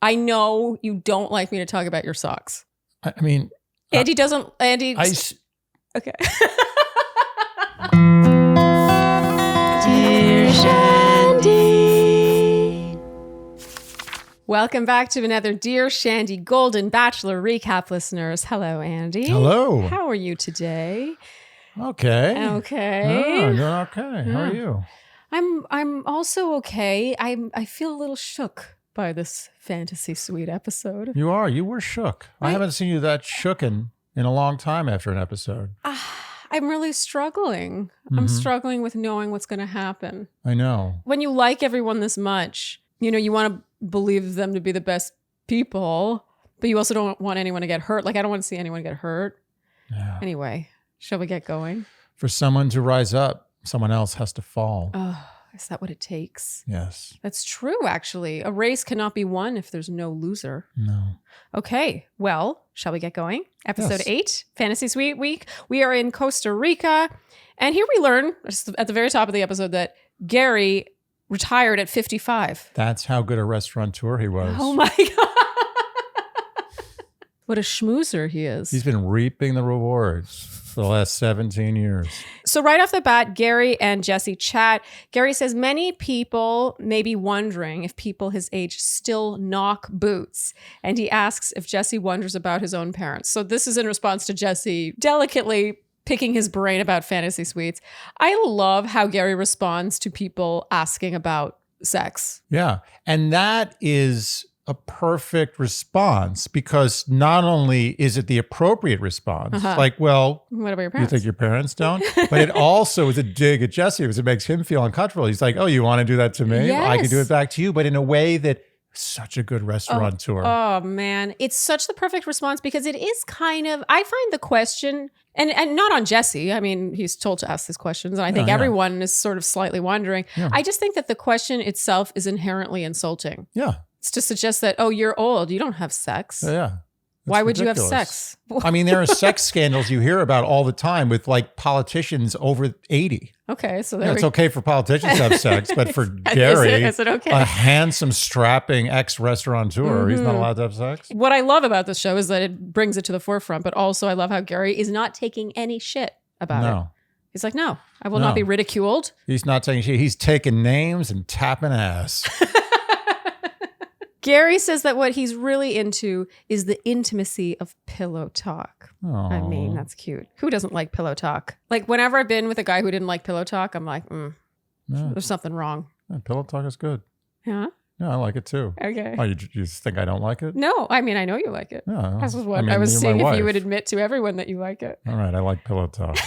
I know you don't like me to talk about your socks. I mean, Andy doesn't. Andy. Okay. Dear Shandy. Welcome back to another Dear Shandy Golden Bachelor recap, listeners. Hello, Andy. Hello. How are you today? Okay. Okay. Oh, you're okay. How are you? I'm also okay. I feel a little shook by this fantasy suite episode. You are. You were shook. I haven't seen you that shooken in a long time after an episode. I'm really struggling. I'm struggling with knowing what's going to happen. I know. When you like everyone this much, you know, you want to believe them to be the best people, but you also don't want anyone to get hurt. Like, I don't want to see anyone get hurt. Yeah. Anyway, shall we get going? For someone to rise up, someone else has to fall. Oh, is that what it takes? Yes. That's true, actually. A race cannot be won if there's no loser. No. Okay, well, shall we get going? Episode 8, Fantasy Suite Week. We are in Costa Rica. And here we learn, just at the very top of the episode, that Gary retired at 55. That's how good a restaurateur he was. Oh my God. What a schmoozer he is. He's been reaping the rewards for the last 17 years. So right off the bat, Gary and Jesse chat. Gary says many people may be wondering if people his age still knock boots. And he asks if Jesse wonders about his own parents. So this is in response to Jesse delicately picking his brain about fantasy suites. I love how Gary responds to people asking about sex. Yeah. And that is a perfect response because not only is it the appropriate response, like, well, what about your parents? You think your parents don't? But it also is a dig at Jesse because it makes him feel uncomfortable. He's like, oh, you want to do that to me? Yes. I can do it back to you, but in a way that such a good restaurateur. Oh man, it's such the perfect response because it is kind of, I find the question, and not on Jesse, I mean, he's told to ask these questions, and I think everyone is sort of slightly wondering. Yeah. I just think that the question itself is inherently insulting. Yeah. It's to suggest that, oh, you're old, you don't have sex. Yeah. Why would you have sex? I mean, there are sex scandals you hear about all the time with like politicians over 80. Okay, so it's okay for politicians to have sex, but for Gary, is it okay? A handsome, strapping ex-restaurateur, he's not allowed to have sex. What I love about this show is that it brings it to the forefront, but also I love how Gary is not taking any shit about it. He's like, no, I will not be ridiculed. He's not taking shit. He's taking names and tapping ass. Gary says that what he's really into is the intimacy of pillow talk. Aww. I mean, that's cute. Who doesn't like pillow talk? Like, whenever I've been with a guy who didn't like pillow talk, I'm like, there's something wrong. Yeah, pillow talk is good. Yeah? Yeah, I like it too. Okay. Oh, you think I don't like it? No, I mean, I know you like it. Yeah, This is what I was seeing if you would admit to everyone that you like it. All right, I like pillow talk.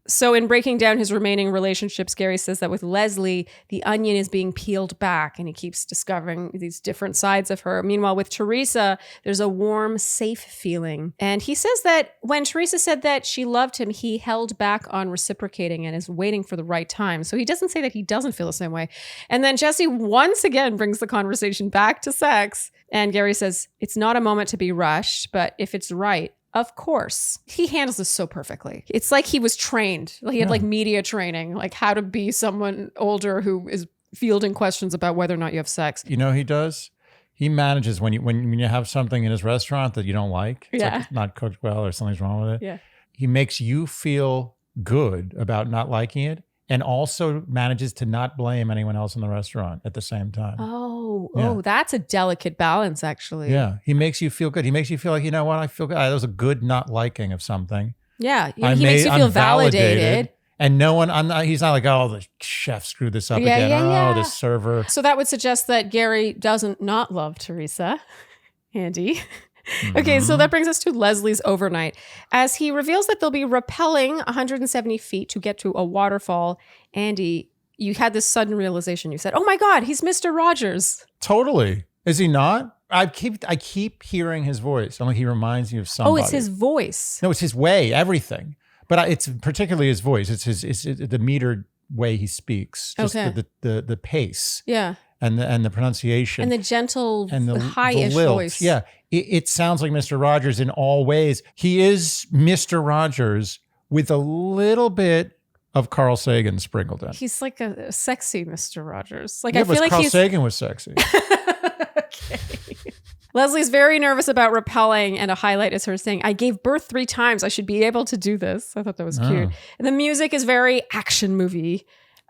So in breaking down his remaining relationships, Gary says that with Leslie, the onion is being peeled back and he keeps discovering these different sides of her. Meanwhile, with Theresa, there's a warm, safe feeling. And he says that when Theresa said that she loved him, he held back on reciprocating and is waiting for the right time. So he doesn't say that he doesn't feel the same way. And then Jesse once again brings the conversation back to sex. And Gary says, it's not a moment to be rushed, but if it's right, of course. He handles this so perfectly. It's like he was trained. He had like media training, like how to be someone older who is fielding questions about whether or not you have sex. You know he does? He manages when you have something in his restaurant that you don't like. It's like it's not cooked well or something's wrong with it. Yeah. He makes you feel good about not liking it and also manages to not blame anyone else in the restaurant at the same time. Oh, that's a delicate balance, actually. Yeah, he makes you feel good. He makes you feel like, you know what, I feel good. That was a good not liking of something. Yeah, he makes you feel validated. And no one, he's not like, oh, the chef screwed this up again. Oh, the server. So that would suggest that Gary doesn't not love Theresa. Andy. Okay, so that brings us to Leslie's overnight. As he reveals that they'll be rappelling 170 feet to get to a waterfall, Andy, you had this sudden realization. You said, oh my God, he's Mr. Rogers. Totally. Is he not? I keep hearing his voice. I'm like, he reminds me of somebody. Oh, it's his voice. No, it's his way, everything. But it's particularly his voice. It's the metered way he speaks. Just the pace. Yeah. And the pronunciation. And the gentle, and the high-ish lilt. voice. Yeah. It sounds like Mr. Rogers in all ways. He is Mr. Rogers with a little bit of Carl Sagan sprinkled in. He's like a sexy Mr. Rogers. Like Yeah, I feel but like Carl Sagan was sexy. Okay. Leslie's very nervous about repelling, and a highlight is her saying, I gave birth 3 times. I should be able to do this. I thought that was cute. And the music is very action movie.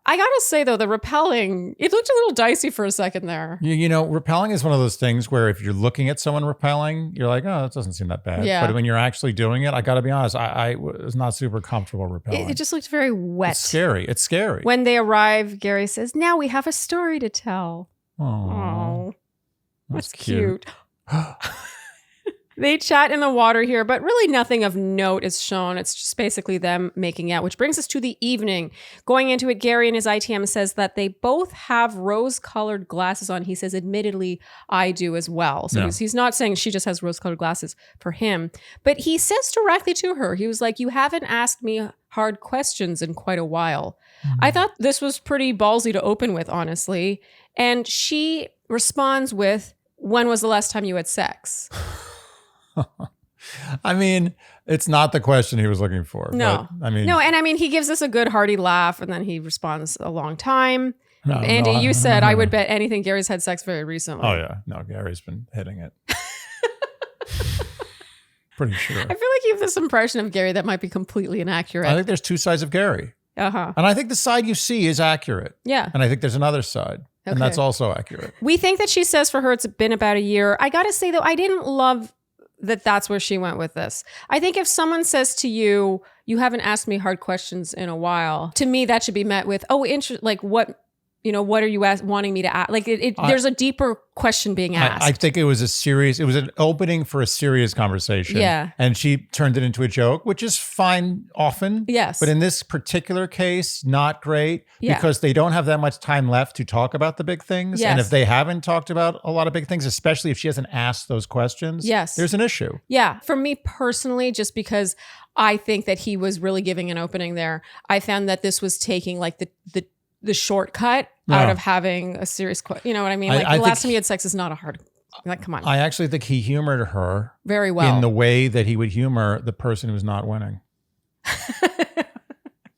I gotta say, though, the repelling, it looked a little dicey for a second there. You know, repelling is one of those things where if you're looking at someone repelling, you're like, oh, that doesn't seem that bad. Yeah. But when you're actually doing it, I gotta be honest, I was not super comfortable repelling. It just looked very wet. It's scary. It's scary. When they arrive, Gary says, now we have a story to tell. Oh, that's cute. They chat in the water here, but really nothing of note is shown. It's just basically them making out, which brings us to the evening. Going into it, Gary in his ITM says that they both have rose-colored glasses on. He says, admittedly, I do as well. So he's not saying she just has rose-colored glasses for him. But he says directly to her, he was like, you haven't asked me hard questions in quite a while. I thought this was pretty ballsy to open with, honestly. And she responds with, when was the last time you had sex? I mean, it's not the question he was looking for. No. But, I mean, he gives us a good hearty laugh, and then he responds a long time. Andy, you said, no. I would bet anything Gary's had sex very recently. Oh, yeah. No, Gary's been hitting it. Pretty sure. I feel like you have this impression of Gary that might be completely inaccurate. I think there's 2 sides of Gary. Uh-huh. And I think the side you see is accurate. Yeah. And I think there's another side. Okay. And that's also accurate. We think that she says for her it's been about a year. I got to say, though, I didn't love that that's where she went with this. I think if someone says to you, you haven't asked me hard questions in a while, to me, that should be met with, like what are you wanting me to ask? Like there's a deeper question being asked. I think it was an opening for a serious conversation. Yeah. And she turned it into a joke, which is fine often. Yes. But in this particular case, not great Yeah. because they don't have that much time left to talk about the big things. Yes. And if they haven't talked about a lot of big things, especially if she hasn't asked those questions, Yes. there's an issue. Yeah. For me personally, just because I think that he was really giving an opening there, I found that this was taking like the shortcut out of having a serious you know what I mean? Like the last time you had sex is not a hard, like, come on. I actually think he humored her very well in the way that he would humor the person who's not winning.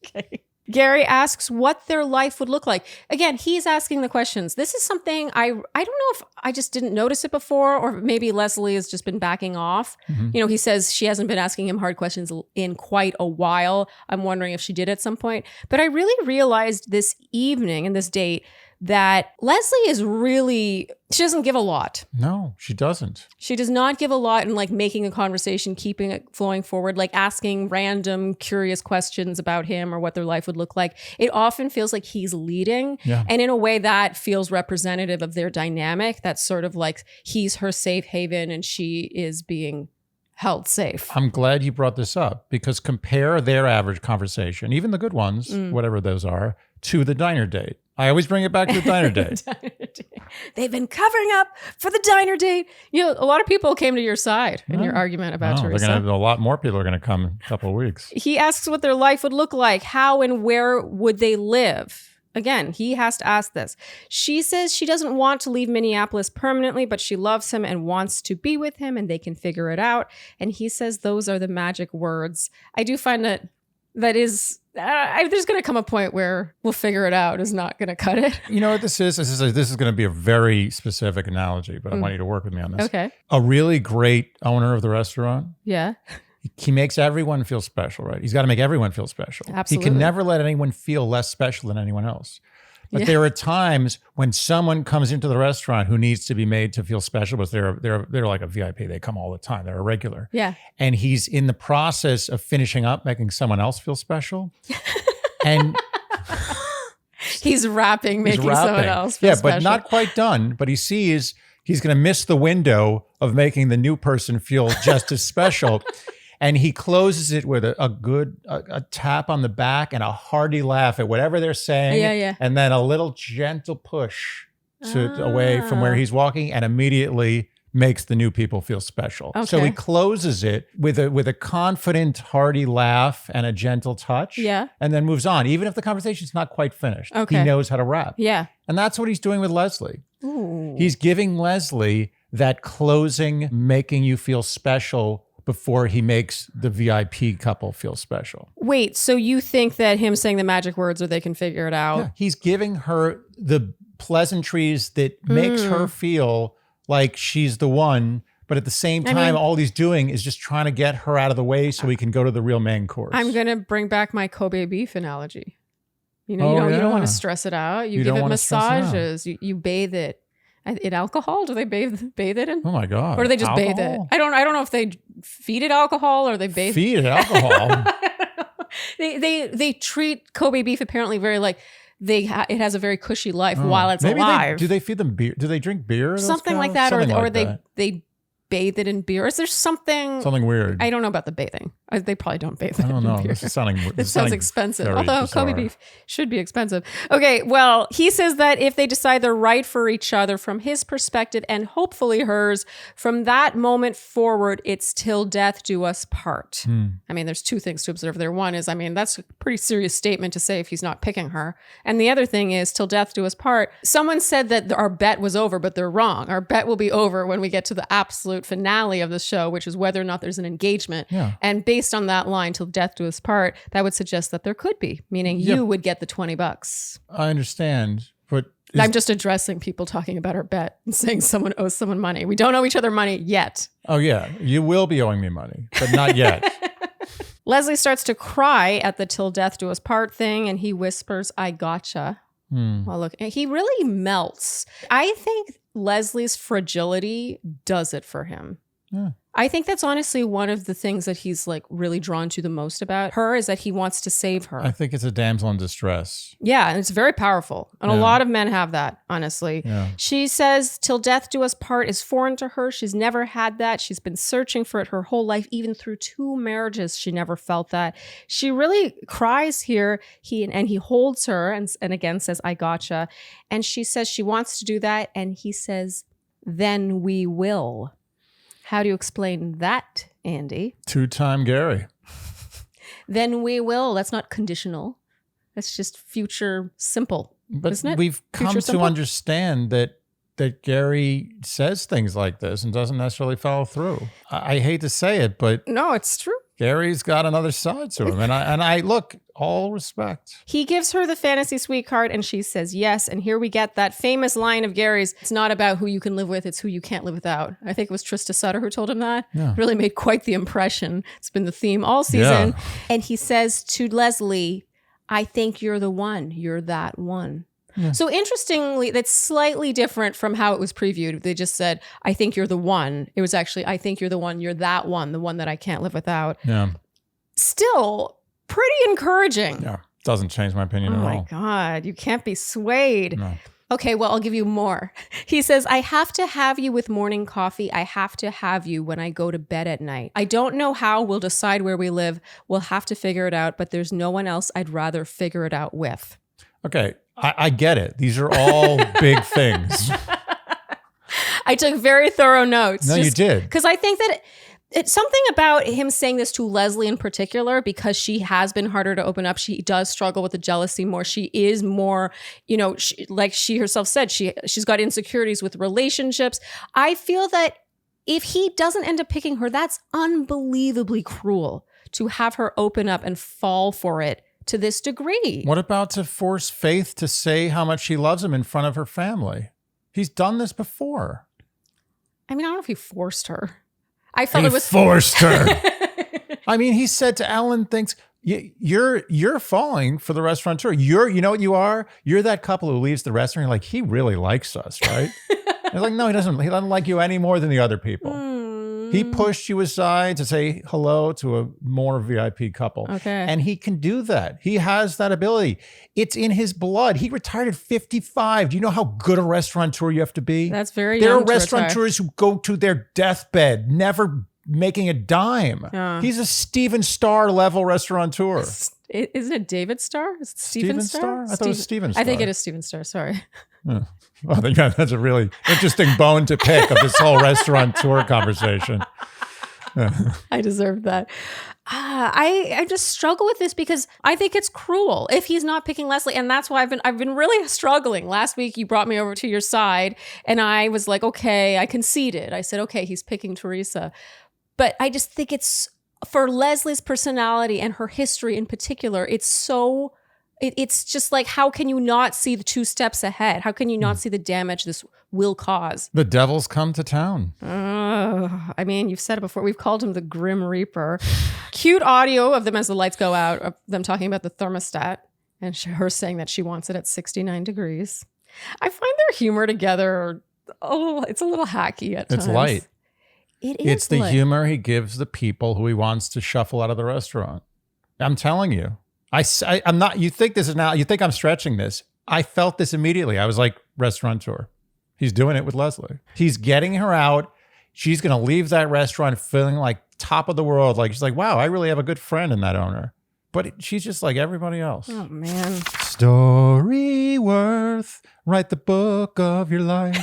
Okay. Gary asks what their life would look like. Again, he's asking the questions. This is something I don't know if I just didn't notice it before, or maybe Leslie has just been backing off. Mm-hmm. You know, he says she hasn't been asking him hard questions in quite a while. I'm wondering if she did at some point. But I really realized this evening and this date that Leslie she doesn't give a lot. No, she doesn't. She does not give a lot in like making a conversation, keeping it flowing forward, like asking random curious questions about him or what their life would look like. It often feels like he's leading. Yeah. And in a way that feels representative of their dynamic. That's sort of like he's her safe haven and she is being held safe. I'm glad you brought this up because compare their average conversation, even the good ones, whatever those are, to the diner date. I always bring it back to the diner date. They've been covering up for the diner date. You know, a lot of people came to your side in your argument about Theresa. A lot more people are going to come in a couple of weeks. He asks what their life would look like. How and where would they live? Again, he has to ask this. She says she doesn't want to leave Minneapolis permanently, but she loves him and wants to be with him and they can figure it out. And he says those are the magic words. I do find that is... there's going to come a point where we'll figure it out is not going to cut it. You know what this is? This is going to be a very specific analogy, but I want you to work with me on this. Okay. A really great owner of the restaurant. Yeah. He makes everyone feel special, right? He's got to make everyone feel special. Absolutely. He can never let anyone feel less special than anyone else. But there are times when someone comes into the restaurant who needs to be made to feel special, but they're like a VIP. They come all the time. They're a regular. Yeah. And he's in the process of finishing up, making someone else feel special. And he's rapping, making someone else feel special. But not quite done. But he sees he's going to miss the window of making the new person feel just as special. And he closes it with a tap on the back and a hearty laugh at whatever they're saying. Yeah. And then a little gentle push away from where he's walking and immediately makes the new people feel special. Okay. So he closes it with a confident, hearty laugh and a gentle touch. Yeah. And then moves on. Even if the conversation's not quite finished. Okay. He knows how to rap. Yeah. And that's what he's doing with Leslie. Ooh. He's giving Leslie that closing, making you feel special before he makes the VIP couple feel special. Wait, so you think that him saying the magic words or they can figure it out? Yeah, he's giving her the pleasantries that makes her feel like she's the one. But at the same time, all he's doing is just trying to get her out of the way so he can go to the real main course. I'm going to bring back my Kobe beef analogy. You know, you don't want to stress it out. You give it massages. You bathe it. In alcohol? Do they bathe it in? Oh my God. Or do they just bathe it? I don't know if they feed it alcohol or they bathe Feed it alcohol. They treat Kobe beef apparently very like it has a very cushy life while it's alive. Do they feed them beer? Do they drink beer? Something like that, or they bathe it in beer. Is there something weird? I don't know about the bathing. They probably don't bathe it. I don't know. In beer. This is sounding. This sounds expensive. Although bizarre. Kobe beef should be expensive. Okay, well, he says that if they decide they're right for each other from his perspective and hopefully hers, from that moment forward, it's till death do us part. I mean, there's two things to observe there. One is, that's a pretty serious statement to say if he's not picking her. And the other thing is, till death do us part. Someone said that our bet was over, but they're wrong. Our bet will be over when we get to the absolute finale of the show, which is whether or not there's an engagement. Yeah. And based on that line, till death do us part, that would suggest that there could be, meaning you would get the $20. I understand, but I'm just addressing people talking about our bet and saying someone owes someone money. We don't owe each other money yet. Oh yeah, you will be owing me money, but not yet. Leslie starts to cry at the till death do us part thing, and he whispers, "I gotcha." Well, look, he really melts. I think Leslie's fragility does it for him. Yeah. I think that's honestly one of the things that he's like really drawn to the most about her is that he wants to save her. I think it's a damsel in distress. Yeah, and it's very powerful. And a lot of men have that, honestly. Yeah. She says, till death do us part is foreign to her. She's never had that. She's been searching for it her whole life. Even through 2 marriages, she never felt that. She really cries here. He holds her and again says, "I gotcha." And she says she wants to do that. And he says, "Then we will." How do you explain that, Andy? 2-time Gary. Then we will. That's not conditional. That's just future simple. But isn't it? We've come to understand that Gary says things like this and doesn't necessarily follow through. I hate to say it, but no, it's true. Gary's got another side to him. And I look, all respect. He gives her the fantasy suite card and she says yes. And here we get that famous line of Gary's. It's not about who you can live with. It's who you can't live without. I think it was Trista Sutter who told him that. Yeah. Really made quite the impression. It's been the theme all season. Yeah. And he says to Leslie, "I think you're the one. You're that one." Yeah. So interestingly, that's slightly different from how it was previewed. They just said, "I think you're the one." It was actually, "I think you're the one. You're that one, the one that I can't live without." Yeah. Still pretty encouraging. Yeah. Doesn't change my opinion at all. Oh my God. You can't be swayed. No. Okay, well, I'll give you more. He says, "I have to have you with morning coffee. I have to have you when I go to bed at night. I don't know how we'll decide where we live. We'll have to figure it out, but there's no one else I'd rather figure it out with." Okay. I get it. These are all big things. I took very thorough notes. No, you did. Because I think that it's something about him saying this to Leslie in particular, because she has been harder to open up. She does struggle with the jealousy more. She is more, like she herself said, she's got insecurities with relationships. I feel that if he doesn't end up picking her, that's unbelievably cruel to have her open up and fall for it to this degree. What about to force Faith to say how much she loves him in front of her family? He's done this before. I don't know if he forced her. I felt it was forced her. He said to Ellen things. You're falling for the restaurateur. You know what you are? You're that couple who leaves the restaurant. You're like, he really likes us, right? It's like, no, he doesn't. He doesn't like you any more than the other people. He pushed you aside to say hello to a more VIP couple. Okay. And he can do that. He has that ability. It's in his blood. He retired at 55. Do you know how good a restaurateur you have to be? That's very There young are restaurateurs who go to their deathbed, never making a dime. He's a Steven Starr level restaurateur. Isn't it David Starr? Is it Steven Starr? I thought it was Steven Starr. I think it is Steven Starr. Sorry. Well, that's a really interesting bone to pick of this whole restaurateur conversation. I deserve that. I just struggle with this because I think it's cruel if he's not picking Leslie, and that's why I've been really struggling. Last week you brought me over to your side, and I was like, okay, I conceded. I said, okay, he's picking Theresa. But I just think it's, for Leslie's personality and her history in particular, it's just like, how can you not see the 2 steps ahead? How can you not see the damage this will cause? The devil's come to town. I mean, you've said it before. We've called him the Grim Reaper. Cute audio of them as the lights go out, of them talking about the thermostat and her saying that she wants it at 69 degrees. I find their humor together, it's a little hacky at times. It's light. It's the humor he gives the people who he wants to shuffle out of the restaurant. I'm telling you. I'm not, you think this is now, you think I'm stretching this. I felt this immediately. I was like, Restaurateur. He's doing it with Leslie. He's getting her out. She's going to leave that restaurant feeling like top of the world. Like, she's like, wow, I really have a good friend in that owner. But she's just like everybody else. Oh, man. Storyworth, write the book of your life.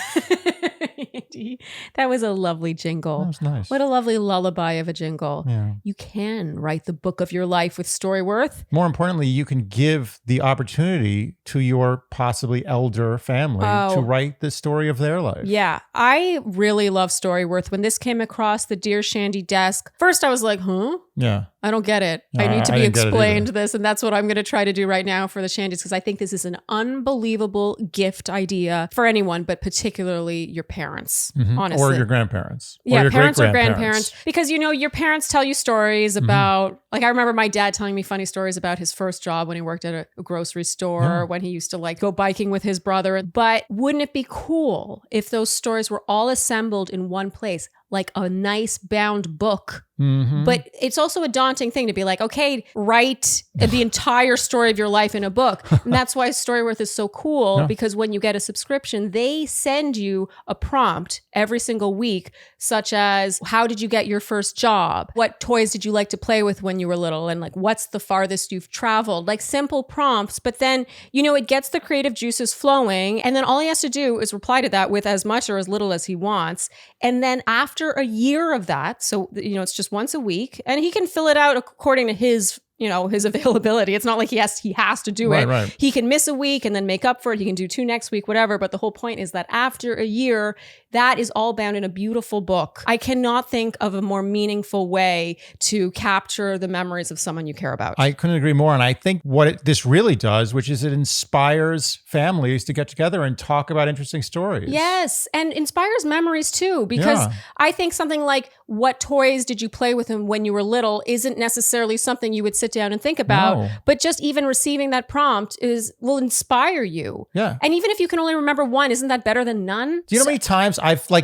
That was a lovely jingle. That was nice. What a lovely lullaby of a jingle. Yeah. You can write the book of your life with Storyworth. More importantly, you can give the opportunity to your possibly elder family to write the story of their life. Yeah. I really love Storyworth. When this came across the Dear Shandy desk, first I was like, huh? Yeah. I don't get it. I need to be explained this. And that's what I'm going to try to do right now for the Shandys, because I think this is an unbelievable gift idea for anyone, but particularly your parents, honestly. Or your grandparents. Yeah, or your parents or grandparents. Because, your parents tell you stories about, like, I remember my dad telling me funny stories about his first job when he worked at a grocery store, when he used to like go biking with his brother. But wouldn't it be cool if those stories were all assembled in one place? Like a nice bound book. But it's also a daunting thing to be like, okay, write the entire story of your life in a book. And that's why Storyworth is so cool, because when you get a subscription, they send you a prompt every single week, such as, how did you get your first job? What toys did you like to play with when you were little? And like, what's the farthest you've traveled? Like simple prompts, but then, it gets the creative juices flowing. And then all he has to do is reply to that with as much or as little as he wants. And then after a year of that, so, it's just once a week, and he can fill it out according to his availability. It's not like he has to do it. Right. He can miss a week and then make up for it. He can do 2 next week, whatever. But the whole point is that after a year, that is all bound in a beautiful book. I cannot think of a more meaningful way to capture the memories of someone you care about. I couldn't agree more. And I think what this really does, which is it inspires families to get together and talk about interesting stories. Yes. And inspires memories too, because I think something like, what toys did you play with him when you were little, isn't necessarily something you would sit down and think about, but just even receiving that prompt will inspire you. Yeah. And even if you can only remember one, isn't that better than none? Do you know how many times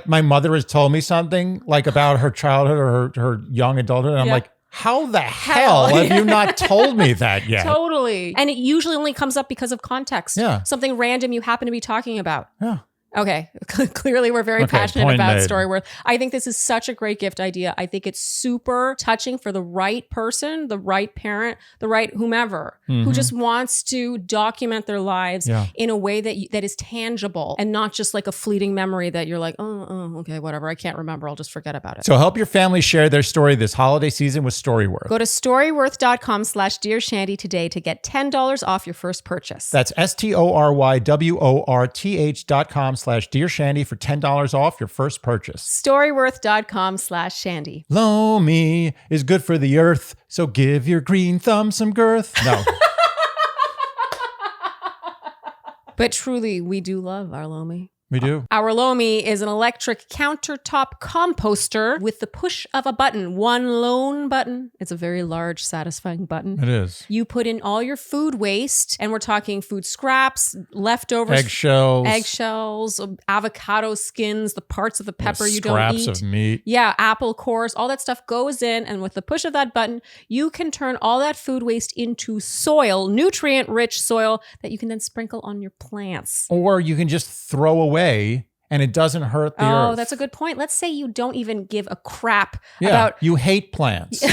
my mother has told me something like about her childhood or her young adulthood, and I'm like, how the hell have you not told me that yet? Totally. And it usually only comes up because of context. Yeah. Something random you happen to be talking about. Yeah. Okay. Clearly, we're very passionate about made. Storyworth. I think this is such a great gift idea. I think it's super touching for the right person, the right parent, the right whomever, who just wants to document their lives in a way that is tangible and not just like a fleeting memory that you're like, okay, whatever. I can't remember. I'll just forget about it. So help your family share their story this holiday season with Storyworth. Go to storyworth.com/dearshandy today to get $10 off your first purchase. That's STORYWORTH.com/dearshandy for $10 off your first purchase. Storyworth.com/Shandy. Loamy is good for the earth, so give your green thumb some girth. No. But truly, we do love our Loamy. We do. Our Loamy is an electric countertop composter with the push of a button, one lone button. It's a very large, satisfying button. It is. You put in all your food waste, and we're talking food scraps, leftovers, eggshells, avocado skins, the parts of the pepper you don't eat. Scraps of meat. Yeah, apple cores, all that stuff goes in, and with the push of that button, you can turn all that food waste into soil, nutrient-rich soil that you can then sprinkle on your plants. Or you can just throw away and it doesn't hurt the earth. Oh, that's a good point. Let's say you don't even give a crap about... about... You hate plants.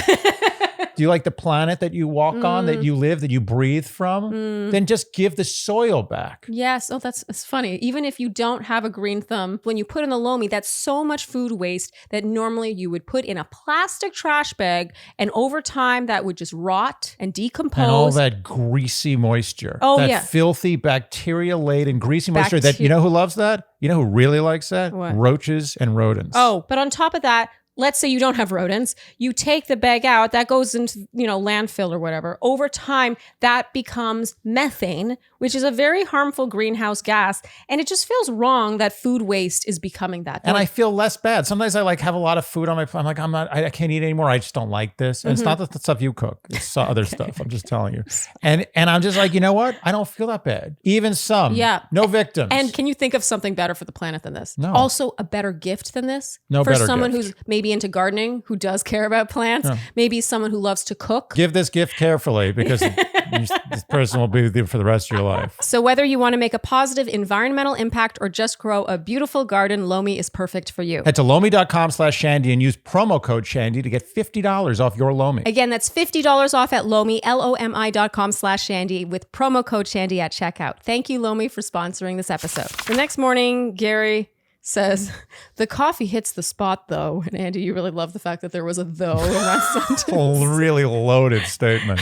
Do you like the planet that you walk on, that you live, that you breathe from? Then just give the soil back. Yes. Oh, that's funny. Even if you don't have a green thumb, when you put in the Loamy, that's so much food waste that normally you would put in a plastic trash bag, and over time that would just rot and decompose. And all that greasy moisture. Oh, that filthy, bacteria-laden, greasy moisture that, you know who loves that? You know who really likes that? What? Roaches and rodents. Oh, but on top of that, let's say you don't have rodents, you take the bag out, that goes into, landfill or whatever. Over time, that becomes methane, which is a very harmful greenhouse gas. And it just feels wrong that food waste is becoming that. And I feel less bad. Sometimes I have a lot of food on my plate. I'm like, I can't eat anymore. I just don't like this. And it's not the stuff you cook. It's other stuff. I'm just telling you. And I'm just like, you know what? I don't feel that bad. Even some. Yeah. No victims. And can you think of something better for the planet than this? No. Also, a better gift than this? No for better someone gift. who's maybe into gardening, who does care about plants, maybe someone who loves to cook. Give this gift carefully because this person will be with you for the rest of your life. So whether you want to make a positive environmental impact or just grow a beautiful garden, Lomi is perfect for you. Head to Lomi.com/Shandy and use promo code Shandy to get $50 off your Lomi. Again, that's $50 off at Lomi, LOMI.com/Shandy with promo code Shandy at checkout. Thank you, Lomi, for sponsoring this episode. The next morning, Gary says, the coffee hits the spot, though. And Andy, you really love the fact that there was a though in that sentence. A really loaded statement.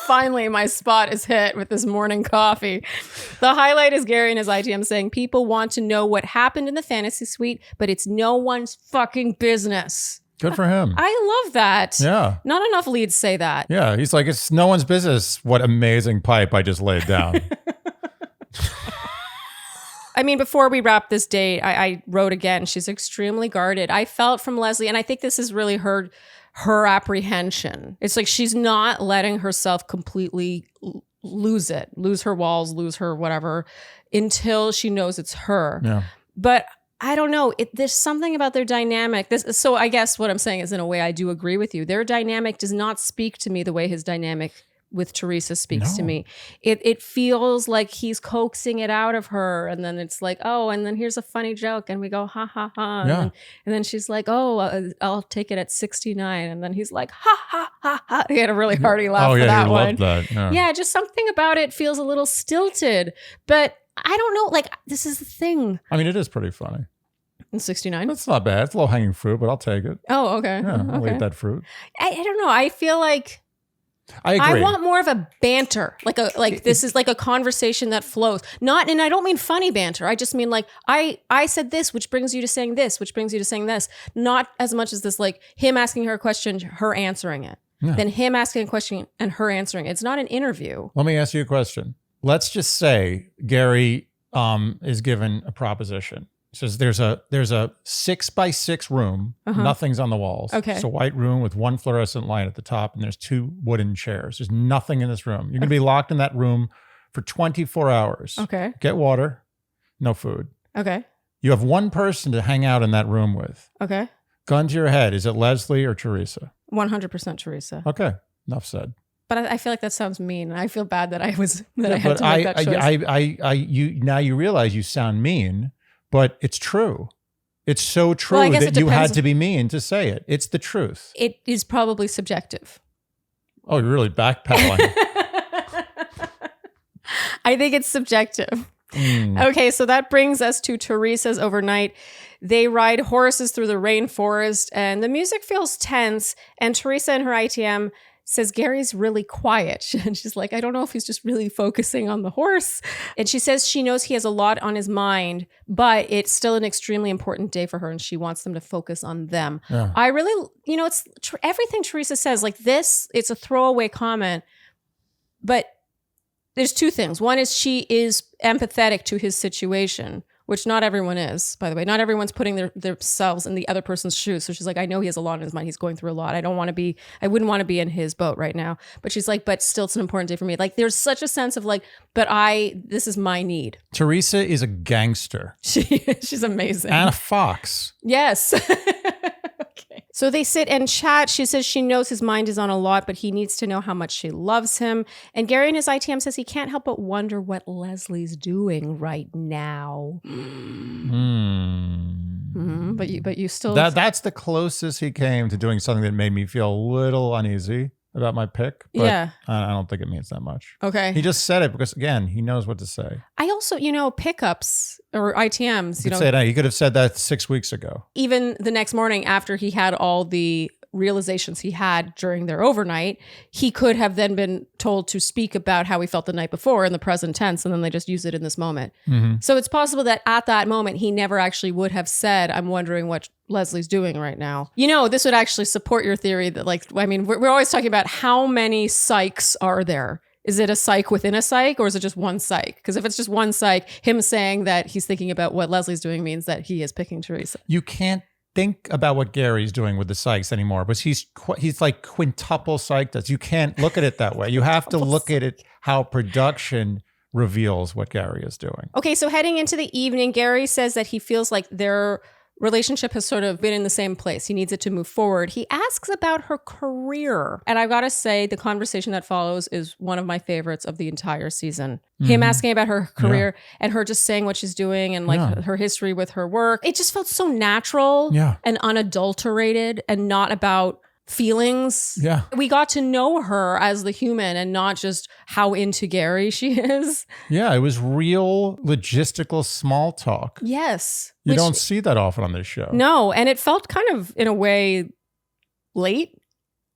Finally, my spot is hit with this morning coffee. The highlight is Gary and his ITM saying, people want to know what happened in the fantasy suite, but it's no one's fucking business. Good for him. I love that. Yeah. Not enough leads say that. Yeah. He's like, it's no one's business what amazing pipe I just laid down. I mean, before we wrap this date, I wrote again, she's extremely guarded. I felt from Leslie, and I think this is really her apprehension. It's like she's not letting herself completely lose her walls, lose her whatever, until she knows it's her. Yeah. But I don't know. There's something about their dynamic. So I guess what I'm saying is, in a way, I do agree with you. Their dynamic does not speak to me the way his dynamic with Theresa speaks to me. It feels like he's coaxing it out of her, and then it's like, oh, and then here's a funny joke, and we go ha ha ha, and then she's like, oh, I'll take it at 69, and then he's like ha ha ha ha. He had a really hearty laugh for that one. Loved that. Yeah, just something about it feels a little stilted, but I don't know. Like, this is the thing. I mean, it is pretty funny. In 69, it's not bad. It's low hanging fruit, but I'll take it. Oh, okay. Yeah, I'll okay. eat that fruit. I don't know. I feel like I agree. I want more of a banter, like this is like a conversation that flows. Not, and I don't mean funny banter. I just mean like I said this, which brings you to saying this, which brings you to saying this. Not as much as this, like him asking her a question, her answering it, then him asking a question and her answering it. It's not an interview. Let me ask you a question. Let's just say Gary is given a proposition. Says there's a 6x6 room. Nothing's on the walls. Okay. It's a white room with one fluorescent light at the top, and there's 2 wooden chairs. There's nothing in this room. You're gonna be locked in that room for 24 hours. Okay. Get water, no food. Okay. You have one person to hang out in that room with. Okay. Gun to your head. Is it Leslie or Theresa? 100% Theresa. Okay. Enough said. But I feel like that sounds mean. I feel bad that I had to make that choice. Now you realize you sound mean. But it's true. It's so true Well, that you had to be mean to say it. It's the truth. It is probably subjective. Oh, you're really backpedaling. I think it's subjective. Okay, so that brings us to Theresa's overnight. They ride horses through the rainforest, and the music feels tense. And Theresa in her ITM says Gary's really quiet. And she's like, I don't know if he's just really focusing on the horse. And she says she knows he has a lot on his mind, but it's still an extremely important day for her, and she wants them to focus on them. Yeah. I really, it's everything Theresa says, like this, it's a throwaway comment, but there's 2 things. One is she is empathetic to his situation, which not everyone is, by the way. Not everyone's putting themselves in the other person's shoes. So she's like, I know he has a lot on his mind. He's going through a lot. I wouldn't want to be in his boat right now. But she's like, but still, it's an important day for me. Like, there's such a sense of like, this is my need. Theresa is a gangster. She's amazing. And a fox. Yes. Okay. So they sit and chat. She says she knows his mind is on a lot, but he needs to know how much she loves him. And Gary in his ITM says he can't help but wonder what Leslie's doing right now. But you still... That's the closest he came to doing something that made me feel a little uneasy about my pick. But yeah. I don't think it means that much. Okay. He just said it because, again, he knows what to say. I also, pickups or ITMs, He could have said that 6 weeks ago. Even the next morning after he had all the realizations he had during their overnight, he could have then been told to speak about how he felt the night before in the present tense, and then they just use it in this moment. So it's possible that at that moment, he never actually would have said, I'm wondering what Leslie's doing right now. This would actually support your theory that, we're always talking about how many psychs are there. Is it a psych within a psych, or is it just one psych? Because if it's just one psych, him saying that he's thinking about what Leslie's doing means that he is picking Theresa. You can't think about what Gary's doing with the psychs anymore, but he's like quintuple psyched us. You can't look at it that way. You have to look at it how production reveals what Gary is doing. Okay, so heading into the evening, Gary says that he feels like their relationship has sort of been in the same place. He needs it to move forward. He asks about her career. And I've got to say, the conversation that follows is one of my favorites of the entire season. Him asking about her career and her just saying what she's doing and her history with her work. It just felt so natural and unadulterated and not about feelings. Yeah. We got to know her as the human and not just how into Gary she is. Yeah, it was real logistical small talk. Yes. You don't see that often on this show. No, and it felt kind of, in a way, late.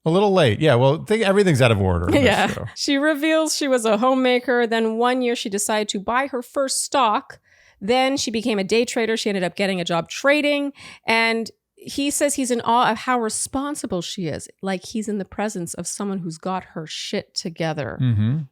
A little late. Yeah, well, everything's out of order in this show. She reveals she was a homemaker. Then one year she decided to buy her first stock. Then she became a day trader. She ended up getting a job trading. And he says he's in awe of how responsible she is. Like he's in the presence of someone who's got her shit together.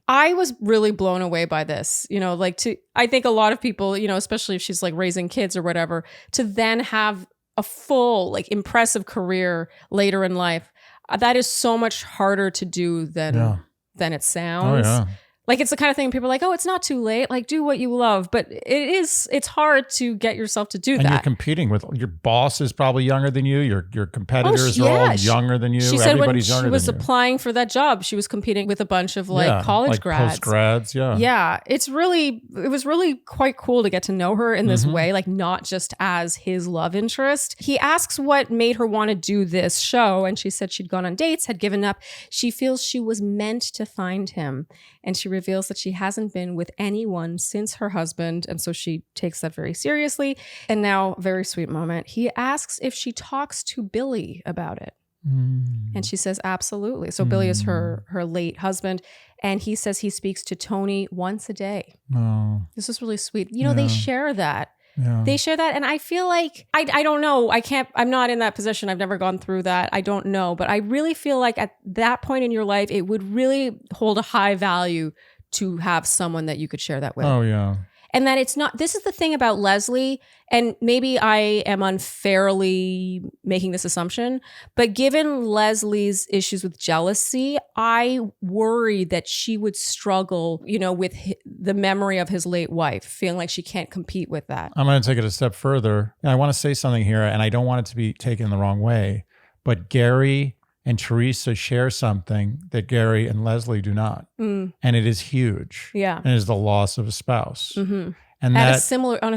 I was really blown away by this. I think a lot of people, especially if she's like raising kids or whatever, to then have a full, impressive career later in life. That is so much harder to do than it sounds. Oh, yeah. It's the kind of thing people are like, oh, it's not too late. Do what you love. But it's hard to get yourself to do that. And you're competing with, your boss is probably younger than you. Your competitors are all younger than you. She said Everybody's when younger she was than you. applying for that job, she was competing with a bunch of college grads. Post-grads, Yeah. It was really quite cool to get to know her in this way, not just as his love interest. He asks what made her want to do this show. And she said she'd gone on dates, had given up. She feels she was meant to find him. And she reveals that she hasn't been with anyone since her husband. And so she takes that very seriously. And now, very sweet moment, he asks if she talks to Billy about it. And she says, absolutely. So Billy is her late husband. And he says he speaks to Tony once a day. Oh. This is really sweet. They share that. Yeah. They share that. And I feel like, I don't know. I'm not in that position. I've never gone through that. I don't know. But I really feel like at that point in your life, it would really hold a high value to have someone that you could share that with. Oh, yeah. And that it's not, this is the thing about Leslie, and maybe I am unfairly making this assumption, but given Leslie's issues with jealousy, I worry that she would struggle, with the memory of his late wife, feeling like she can't compete with that. I'm going to take it a step further. I want to say something here, and I don't want it to be taken the wrong way, but Gary and Theresa share something that Gary and Leslie do not. And it is huge. Yeah. And it is the loss of a spouse. And on a similar timeline. On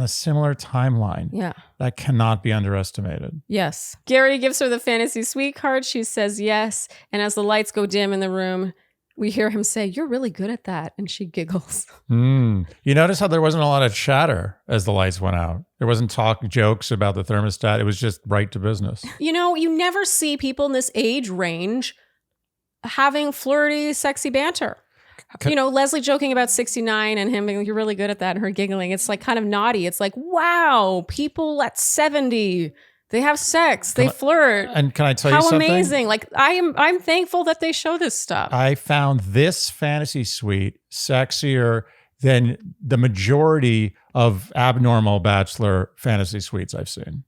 a similar timeline. Yeah. That cannot be underestimated. Yes. Gary gives her the fantasy suite card. She says yes. And as the lights go dim in the room, we hear him say, "You're really good at that." And she giggles. You notice how there wasn't a lot of chatter as the lights went out. There wasn't jokes about the thermostat. It was just right to business. You never see people in this age range having flirty, sexy banter. Leslie joking about 69 and him being, "You're really good at that," and her giggling. It's kind of naughty. It's like, wow, people at 70, they have sex, they flirt. And can I tell you something? How amazing. I'm thankful that they show this stuff. I found this fantasy suite sexier than the majority of abnormal bachelor fantasy suites I've seen.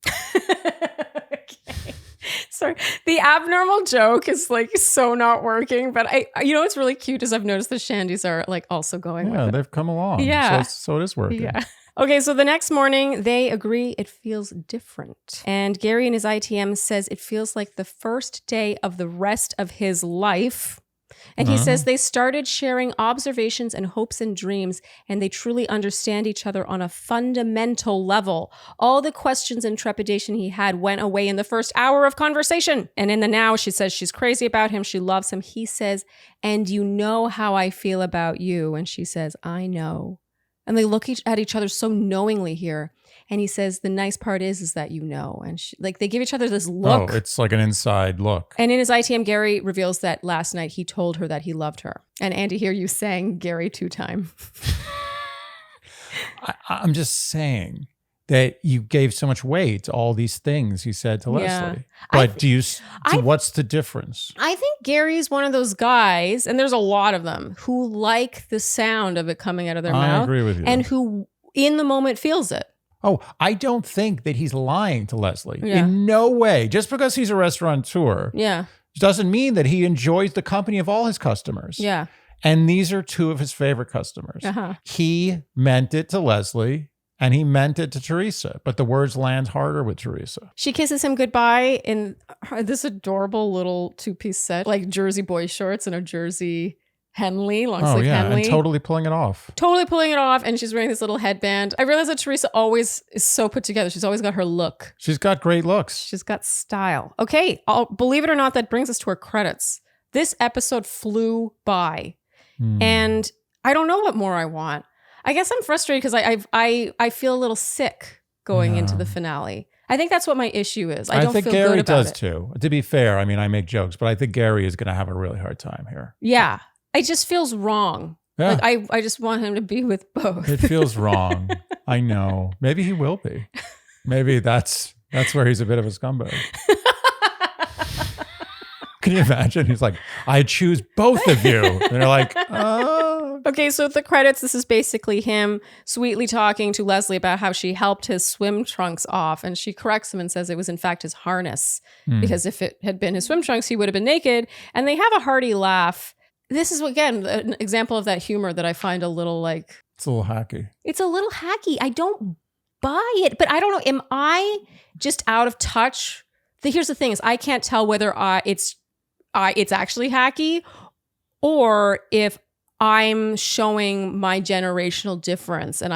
Okay. Sorry. The abnormal joke is so not working, but what's really cute is I've noticed the Shandys are also going with it. They've come along. Yeah. So it is working. Yeah. Okay, so the next morning, they agree it feels different. And Gary in his ITM says it feels like the first day of the rest of his life. And he says they started sharing observations and hopes and dreams, and they truly understand each other on a fundamental level. All the questions and trepidation he had went away in the first hour of conversation. And in the now, she says she's crazy about him. She loves him. He says, "And you know how I feel about you." And she says, "I know." And they look at each other so knowingly here. And he says, the nice part is that you know. And like they give each other this look. Oh, it's like an inside look. And in his ITM, Gary reveals that last night he told her that he loved her. And Andy, here you sang Gary 2-time. I'm just saying that you gave so much weight to all these things he said to Leslie. But what's the difference? I think Gary's one of those guys, and there's a lot of them, who like the sound of it coming out of their mouth. I agree with you. And who in the moment feels it. Oh, I don't think that he's lying to Leslie. In no way. Just because he's a restaurateur doesn't mean that he enjoys the company of all his customers. Yeah. And these are two of his favorite customers. He meant it to Leslie and he meant it to Theresa, but the words land harder with Theresa. She kisses him goodbye in this adorable little 2-piece set, like Jersey boy shorts and a Jersey Henley, long sleeve Henley. And totally pulling it off. Totally pulling it off. And she's wearing this little headband. I realize that Theresa always is so put together. She's always got her look. She's got great looks. She's got style. Okay, believe it or not, that brings us to our credits. This episode flew by. And I don't know what more I want. I guess I'm frustrated because I feel a little sick going into the finale. I think that's what my issue is. I don't think feel Gary good about does it. Too. To be fair, I mean, I make jokes, but I think Gary is going to have a really hard time here. Yeah. It just feels wrong. Yeah. Like I just want him to be with both. It feels wrong. I know. Maybe he will be. Maybe that's where he's a bit of a scumbag. Can you imagine? He's like, I choose both of you. And they're like, oh. Okay, so the credits, this is basically him sweetly talking to Leslie about how she helped his swim trunks off. And she corrects him and says it was in fact his harness. Because if it had been his swim trunks, he would have been naked. And they have a hearty laugh. This is, again, an example of that humor that I find a little like... It's a little hacky. It's a little hacky. I don't buy it. But I don't know. Am I just out of touch? Here's the thing is I can't tell whether it's actually hacky or if I'm showing my generational difference and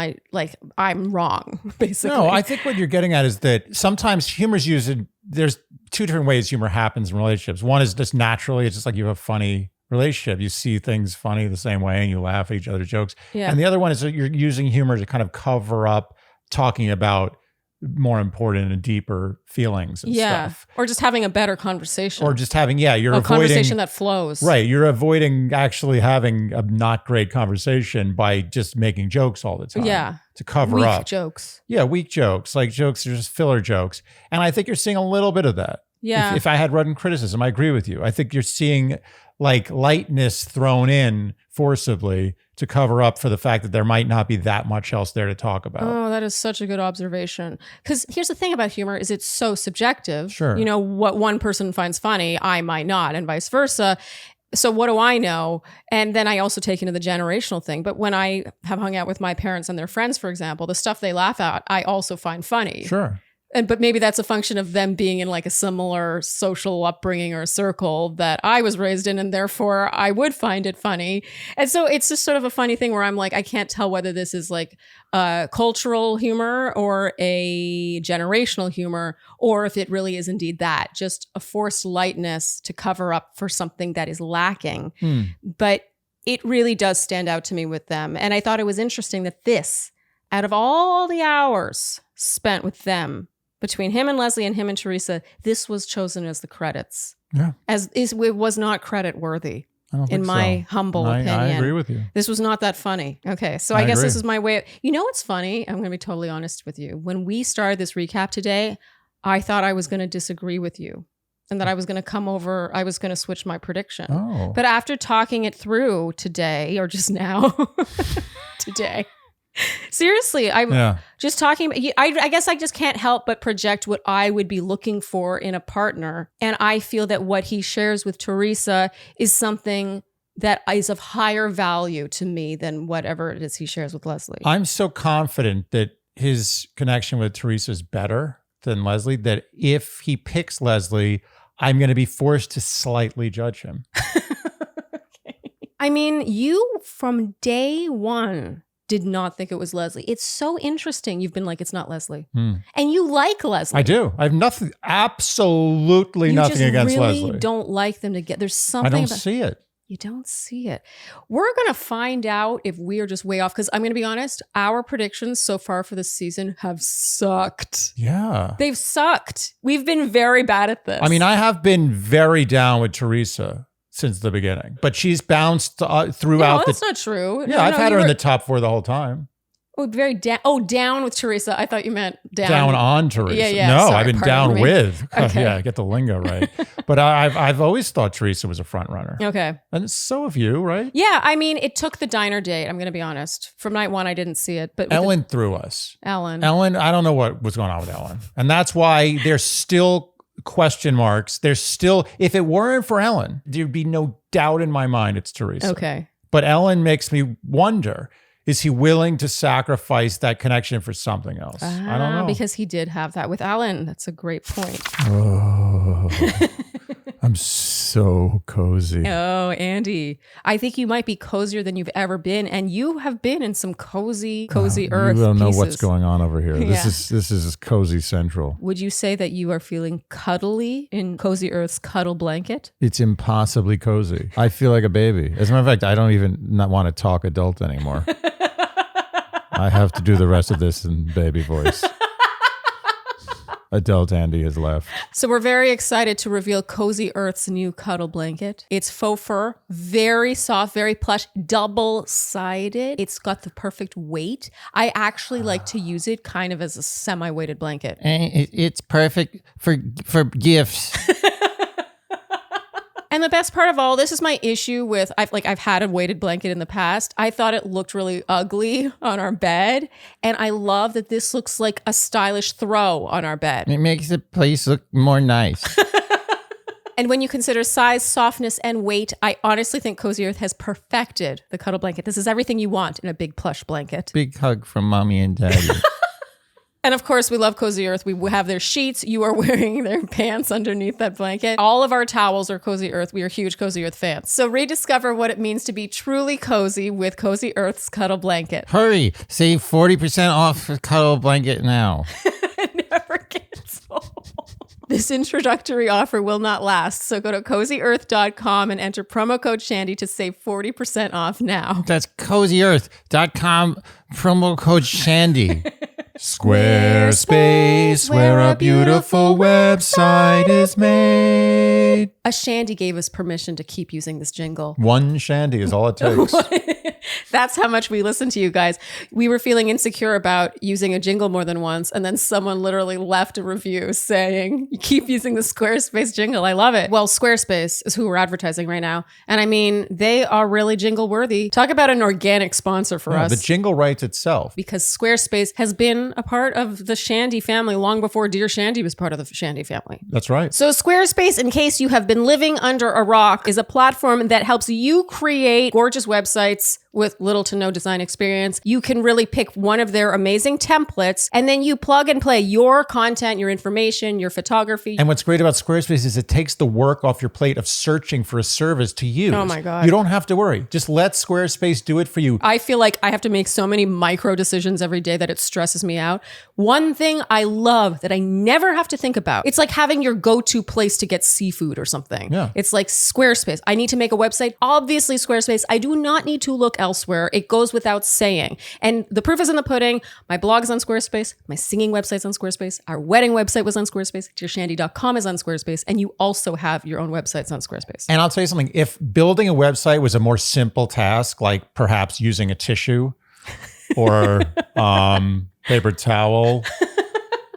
I'm wrong, basically. No, I think what you're getting at is that sometimes humor's used there's two different ways humor happens in relationships. One is just naturally, it's just like you have a funny relationship. You see things funny the same way and you laugh at each other's jokes. Yeah. And the other one is that you're using humor to kind of cover up talking about more important and deeper feelings and stuff. Or just having a better conversation. Or just having, you're avoiding... a conversation that flows. Right. You're avoiding actually having a not great conversation by just making jokes all the time. Yeah. To cover up. Weak jokes. Yeah, weak jokes. Like jokes are just filler jokes. And I think you're seeing a little bit of that. Yeah. If I had written criticism, I agree with you. I think you're seeing like lightness thrown in forcibly to cover up for the fact that there might not be that much else there to talk about. Oh, that is such a good observation. Because here's the thing about humor is it's so subjective. Sure. You know, what one person finds funny, I might not, and vice versa. So what do I know? And then I also take into the generational thing. But when I have hung out with my parents and their friends, for example, the stuff they laugh at, I also find funny. Sure. But maybe that's a function of them being in like a similar social upbringing or circle that I was raised in, and therefore I would find it funny. And so it's just sort of a funny thing where I'm like, I can't tell whether this is like cultural humor or a generational humor, or if it really is indeed that, just a forced lightness to cover up for something that is lacking. But it really does stand out to me with them. And I thought it was interesting that this, out of all the hours spent with them, between him and Leslie and him and Theresa, this was chosen as the credits. Yeah. It was not credit worthy. I don't think in my humble opinion. I agree with you. This was not that funny. Okay. So I guess this is my way. You know what's funny? I'm going to be totally honest with you. When we started this recap today, I thought I was going to disagree with you and that I was going to come over. I was going to switch my prediction. Oh. But after talking it through today, or just now, today, seriously, I'm just talking. I guess I just can't help but project what I would be looking for in a partner. And I feel that what he shares with Theresa is something that is of higher value to me than whatever it is he shares with Leslie. I'm so confident that his connection with Theresa is better than Leslie, that if he picks Leslie, I'm going to be forced to slightly judge him. Okay. I mean, you from day one did not think it was Leslie. It's so interesting. You've been like, it's not Leslie. And you like Leslie. I do. I have absolutely nothing against Leslie. You Leslie. just don't like them together. There's something I don't see it. You don't see it. We're going to find out if we are just way off because I'm going to be honest, our predictions so far for this season have sucked. Yeah. They've sucked. We've been very bad at this. I mean, I have been very down with Theresa since the beginning, but she's bounced throughout. No, that's not true. Yeah, I've had her in the top 4 the whole time. Oh, very down. Down with Theresa. I thought you meant down. Down on Theresa. Yeah. No, Sorry, I've been down me. with. Okay. Yeah, get the lingo right. But I've always thought Theresa was a front runner. Okay. And so have you, right? Yeah, I mean, it took the diner date. I'm going to be honest. From night 1, I didn't see it. But Ellen threw us. Ellen, I don't know what was going on with Ellen. And that's why there's still question marks. There's still, if it weren't for Ellen, there'd be no doubt in my mind it's Theresa. Okay. But Ellen makes me wonder, is he willing to sacrifice that connection for something else? I don't know. Because he did have that with Ellen. That's a great point. Oh, I'm so cozy. Oh, Andy. I think you might be cozier than you've ever been. And you have been in some cozy earth You don't know pieces. what's going on over here. Yeah. This is cozy central. Would you say that you are feeling cuddly in Cozy Earth's cuddle blanket? It's impossibly cozy. I feel like a baby. As a matter of fact, I don't even not want to talk adult anymore. I have to do the rest of this in baby voice. Adult Andy has left. So we're very excited to reveal Cozy Earth's new cuddle blanket. It's faux fur, very soft, very plush, double-sided. It's got the perfect weight. I actually like to use it kind of as a semi-weighted blanket. It's perfect for gifts. And the best part of all, this is my issue with, I've had a weighted blanket in the past. I thought it looked really ugly on our bed. And I love that this looks like a stylish throw on our bed. It makes the place look more nice. And when you consider size, softness, and weight, I honestly think Cozy Earth has perfected the cuddle blanket. This is everything you want in a big plush blanket. Big hug from mommy and daddy. And of course, we love Cozy Earth. We have their sheets. You are wearing their pants underneath that blanket. All of our towels are Cozy Earth. We are huge Cozy Earth fans. So rediscover what it means to be truly cozy with Cozy Earth's cuddle blanket. Hurry, save 40% off the cuddle blanket now. It never gets old. This introductory offer will not last. So go to CozyEarth.com and enter promo code Shandy to save 40% off now. That's CozyEarth.com, promo code Shandy. Squarespace, where a beautiful website is made. A Shandy gave us permission to keep using this jingle. One Shandy is all it takes. That's how much we listen to you guys. We were feeling insecure about using a jingle more than once, and then someone literally left a review saying, you keep using the Squarespace jingle. I love it. Well, Squarespace is who we're advertising right now. And I mean, they are really jingle worthy. Talk about an organic sponsor for us. The jingle writes itself. Because Squarespace has been a part of the Shandy family long before Dear Shandy was part of the Shandy family. That's right. So Squarespace, in case you have been living under a rock, is a platform that helps you create gorgeous websites with little to no design experience. You can really pick one of their amazing templates and then you plug and play your content, your information, your photography. And what's great about Squarespace is it takes the work off your plate of searching for a service to use. Oh my God. You don't have to worry. Just let Squarespace do it for you. I feel like I have to make so many micro decisions every day that it stresses me out. One thing I love that I never have to think about, it's like having your go-to place to get seafood or something. Yeah. It's like Squarespace. I need to make a website. Obviously Squarespace. I do not need to look elsewhere. It goes without saying. And the proof is in the pudding. My blog is on Squarespace. My singing website's on Squarespace. Our wedding website was on Squarespace. dearshandy.com is on Squarespace. And you also have your own websites on Squarespace. And I'll tell you something, if building a website was a more simple task, like perhaps using a tissue or paper towel,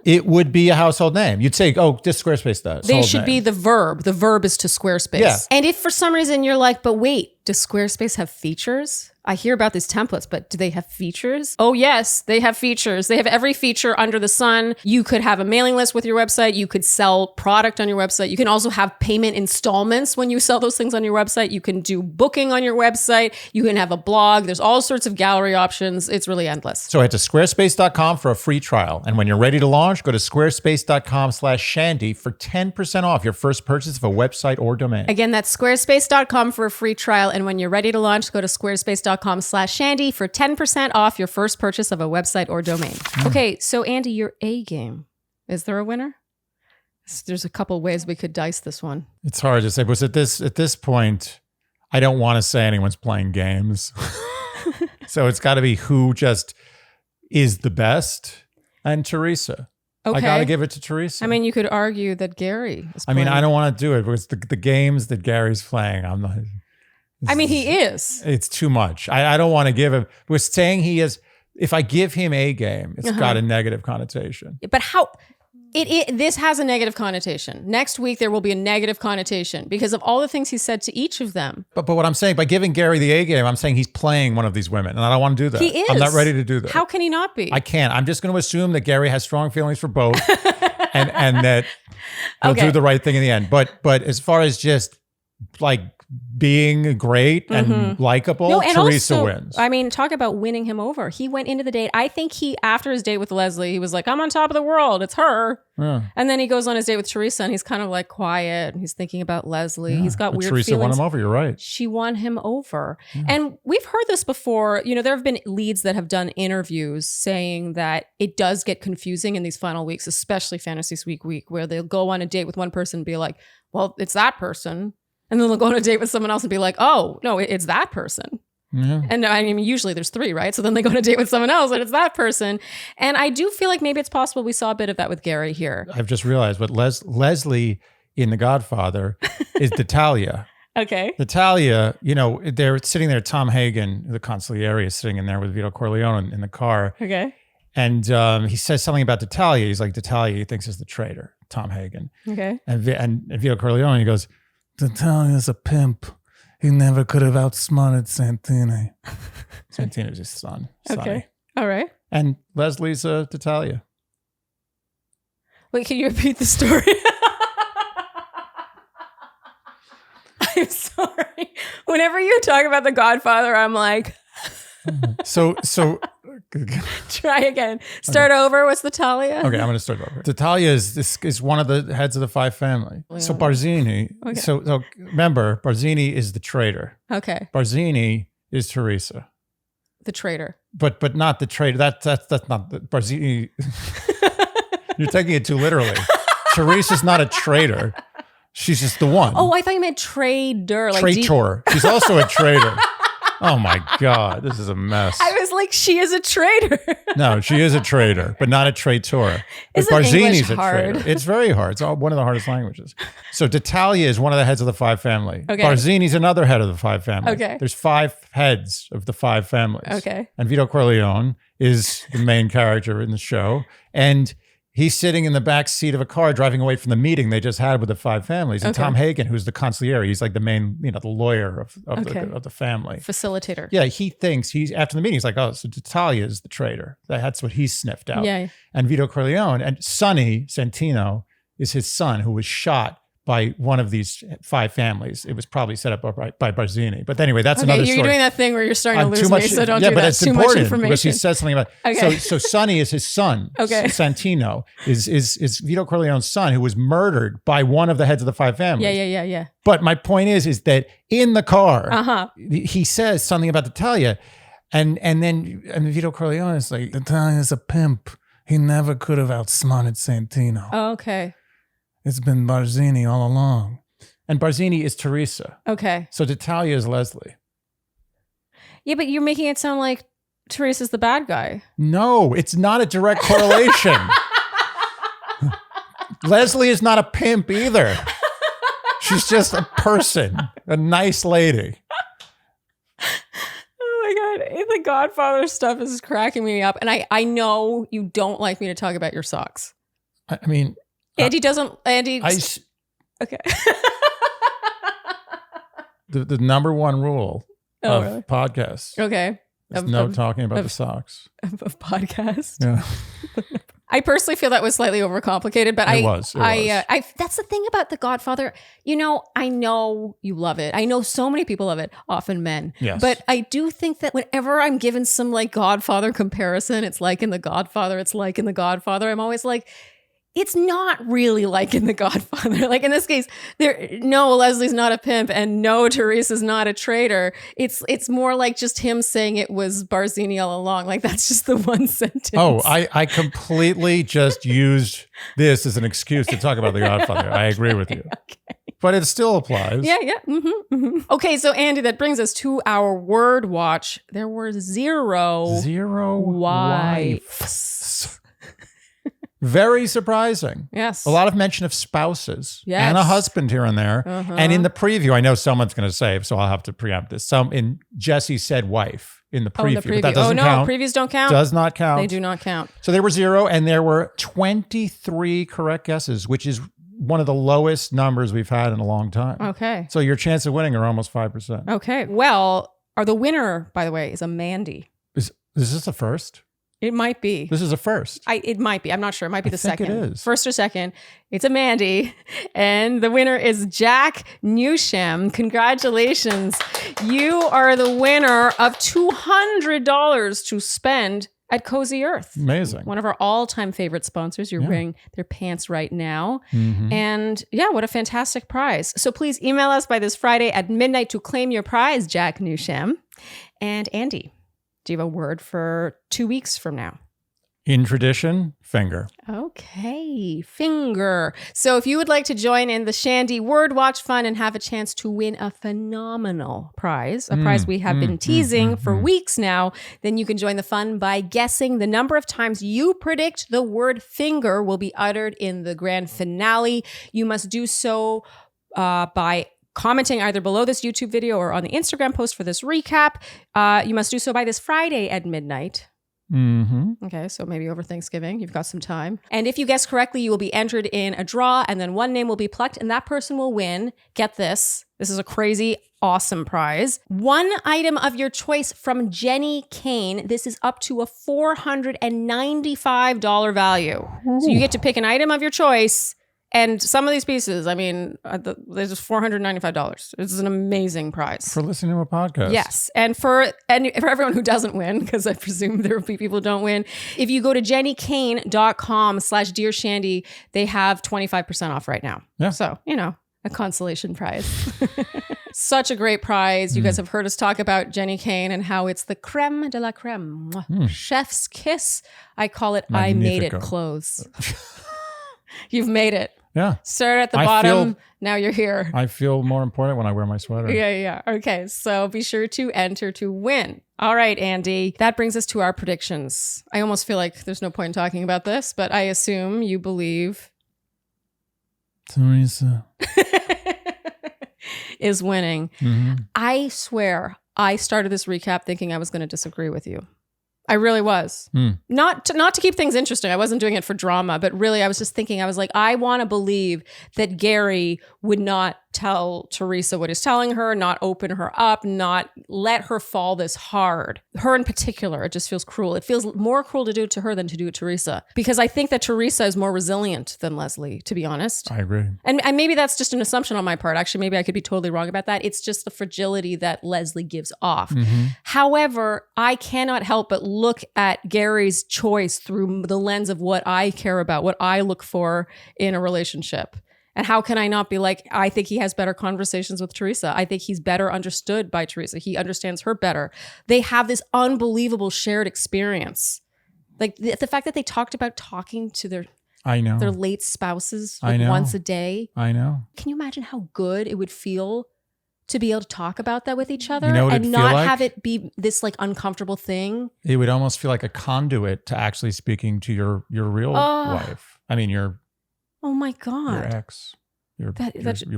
it would be a household name. You'd say, oh, this Squarespace does. They should be the verb. The verb is to Squarespace. Yeah. And if for some reason you're like, but wait, does Squarespace have features? I hear about these templates, but do they have features? Oh, yes, they have features. They have every feature under the sun. You could have a mailing list with your website. You could sell product on your website. You can also have payment installments when you sell those things on your website. You can do booking on your website. You can have a blog. There's all sorts of gallery options. It's really endless. So head to squarespace.com for a free trial. And when you're ready to launch, go to squarespace.com/Shandy for 10% off your first purchase of a website or domain. Again, that's squarespace.com for a free trial. And when you're ready to launch, go to squarespace.com/Shandy for 10% off your first purchase of a website or domain. Okay, so Andy, your A game. Is there a winner? There's a couple ways we could dice this one. It's hard to say, but at this point, I don't want to say anyone's playing games. So it's got to be who just is the best. And Theresa. Okay. I got to give it to Theresa. I mean, you could argue that Gary is I mean, I don't want to do it because the games that Gary's playing, I'm not. I mean, he is. It's too much. I don't want to give him. We're saying he is. If I give him a game, it's got a negative connotation. But how? This has a negative connotation. Next week, there will be a negative connotation because of all the things he said to each of them. But what I'm saying, by giving Gary the A game, I'm saying he's playing one of these women, and I don't want to do that. He is. I'm not ready to do that. How can he not be? I can't. I'm just going to assume that Gary has strong feelings for both, and that he'll do the right thing in the end. But as far as just like being great and likable, and Theresa also, wins. I mean, talk about winning him over. He went into the date. I think after his date with Leslie, he was like, I'm on top of the world. It's her. Yeah. And then he goes on his date with Theresa and he's kind of like quiet. And he's thinking about Leslie. Yeah. He's got weird Theresa feelings. won him over. You're right. She won him over. And we've heard this before. You know, there have been leads that have done interviews saying that it does get confusing in these final weeks, especially Fantasy Suite week, where they'll go on a date with one person and be like, well, it's that person. And then they'll go on a date with someone else and be like, oh, no, it's that person. Yeah. And I mean, usually there's 3, right? So then they go on a date with someone else and it's that person. And I do feel like maybe it's possible we saw a bit of that with Gary here. I've just realized what Leslie in The Godfather is Natalia. Okay. Natalia, you know, they're sitting there. Tom Hagen, the consigliere, is sitting in there with Vito Corleone in the car. Okay. And he says something about Natalia. He's like, Natalia, he thinks is the traitor, Tom Hagen. Okay. And Vito Corleone, he goes, Natalia's a pimp. He never could have outsmarted Santini. Santini's his son. Okay. Sonny. All right. And Leslie's Natalia. Wait, can you repeat the story? I'm sorry. Whenever you talk about The Godfather, I'm like, So try again. Start over. What's the Talia? okay, I'm going to start over. Natalia is one of the heads of the 5 family. So Barzini. Okay. So remember, Barzini is the traitor. Okay. Barzini is Theresa, The traitor. but not the traitor. That's not the Barzini. You're taking it too literally. Theresa's not a traitor. She's just the one. Oh, I thought you meant trader. Like Traitor. She's also a traitor. Oh my God, this is a mess. I was like, she is a traitor. No, she is a traitor, but not a traitor. But Isn't Barzini's English a hard? traitor. It's very hard. It's one of the hardest languages. So Natalia is one of the heads of the 5 family. Okay. Barzini's another head of the 5 family. Okay. There's 5 heads of the 5 families. Okay. And Vito Corleone is the main character in the show. And he's sitting in the back seat of a car driving away from the meeting they just had with the 5 families. And Okay. Tom Hagen, who's the consigliere, he's like the main, the lawyer of the family. Facilitator. Yeah, he thinks after the meeting, he's like, oh, so Natalia is the traitor. That's what he's sniffed out. Yeah. And Vito Corleone and Sonny Santino is his son who was shot by one of these 5 families. It was probably set up by Barzini. But anyway, that's another story. You're doing that thing where you're starting to I'm lose too much, me, so don't yeah, do but that. it's Too much important because he information. says something about. Okay. So Sonny is his son. Okay. Santino is Vito Corleone's son who was murdered by one of the heads of the 5 families. Yeah. But my point is that in the car, Uh-huh. he says something about Natalia, and Vito Corleone is like, Natalia's a pimp. He never could have outsmarted Santino. Oh, okay. It's been Barzini all along. And Barzini is Theresa. Okay. So Natalia is Leslie. Yeah, but you're making it sound like Teresa's the bad guy. No, it's not a direct correlation. Leslie is not a pimp either. She's just a person, a nice lady. Oh my God. The Godfather stuff is cracking me up. And I know you don't like me to talk about your socks. I mean, Andy doesn't. Andy. Okay. The number one rule of really? podcasts Okay. is no talking about the socks. Of podcast. Yeah. I personally feel that was slightly overcomplicated, but It was. that's the thing about The Godfather. You know, I know you love it. I know so many people love it, often men. Yes. But I do think that whenever I'm given some like Godfather comparison, it's like in The Godfather, it's like in The Godfather, I'm always like, it's not really like in The Godfather. Like in this case, no, Leslie's not a pimp and no, Teresa's not a traitor. It's more like just him saying it was Barzini all along. Like that's just the one sentence. Oh, I completely just used this as an excuse to talk about The Godfather. I agree with you. Okay. but it still applies. Yeah. Okay, so Andy, that brings us to our word watch. There were zero wives. Very surprising. Yes. A lot of mention of spouses Yes. and a husband here and there. And in the preview, I know someone's going to say, so I'll have to preempt this. Jesse said wife in the preview. But that doesn't count. Previews don't count? Does not count. They do not count. So there were zero, and there were 23 correct guesses, which is one of the lowest numbers we've had in a long time. Okay. So your chance of winning are almost 5%. Okay. Well, the winner, by the way, is a Mandy. Is this the first? It might be. This is a first. It might be. I'm not sure. It might be the think second. it is. First or second. It's a Mandy. And the winner is Jack Newsham. Congratulations. You are the winner of $200 to spend at Cozy Earth. Amazing. One of our all-time favorite sponsors. You're wearing their pants right now. And yeah, what a fantastic prize. So please email us by this Friday at midnight to claim your prize, Jack Newsham. And Andy, do you have a word for 2 weeks from now? In tradition, finger. Okay, finger. So if you would like to join in the Shandy Word Watch Fun and have a chance to win a phenomenal prize, a prize we have been teasing for weeks now, then you can join the fun by guessing the number of times you predict the word finger will be uttered in the grand finale. You must do so by commenting either below this YouTube video or on the Instagram post for this recap. You must do so by this Friday at midnight. Okay, so maybe over Thanksgiving, you've got some time. And if you guess correctly, you will be entered in a draw, and then one name will be plucked, and that person will win. Get this. This is a crazy, awesome prize. One item of your choice from Jenny Kane. This is up to a $495 value. Ooh. So you get to pick an item of your choice. And some of these pieces, I mean, they're just $495. This is an amazing prize. For listening to a podcast. Yes. And for everyone who doesn't win, because I presume there will be people who don't win, if you go to jennykane.com/dearshandy, they have 25% off right now. Yeah. So, a consolation prize. Such a great prize. You guys have heard us talk about Jenny Kane and how it's the creme de la creme. Chef's kiss. I call it Magnifico. I made it clothes. You've made it. Yeah. Started at the bottom. Now you're here. I feel more important when I wear my sweater. Yeah. Okay. So be sure to enter to win. All right, Andy. That brings us to our predictions. I almost feel like there's no point in talking about this, but I assume you believe Theresa is winning. I swear I started this recap thinking I was going to disagree with you. I really was. Not to keep things interesting. I wasn't doing it for drama, but really I was just thinking, I was like, I want to believe that Gary would not tell Theresa what he's telling her, not open her up, not let her fall this hard. Her in particular, it just feels cruel. It feels more cruel to do it to her than to do it to Theresa. Because I think that Theresa is more resilient than Leslie, to be honest. I agree. And maybe that's just an assumption on my part. Actually, maybe I could be totally wrong about that. It's just the fragility that Leslie gives off. However, I cannot help but look at Gary's choice through the lens of what I care about, what I look for in a relationship. And how can I not be like, I think he has better conversations with Theresa. I think he's better understood by Theresa. He understands her better. They have this unbelievable shared experience. Like the fact that they talked about talking to their late spouses once a day. I know. Can you imagine how good it would feel to be able to talk about that with each other and not have it be this like uncomfortable thing? It would almost feel like a conduit to actually speaking to your real wife. I mean, oh my God. Your ex. You're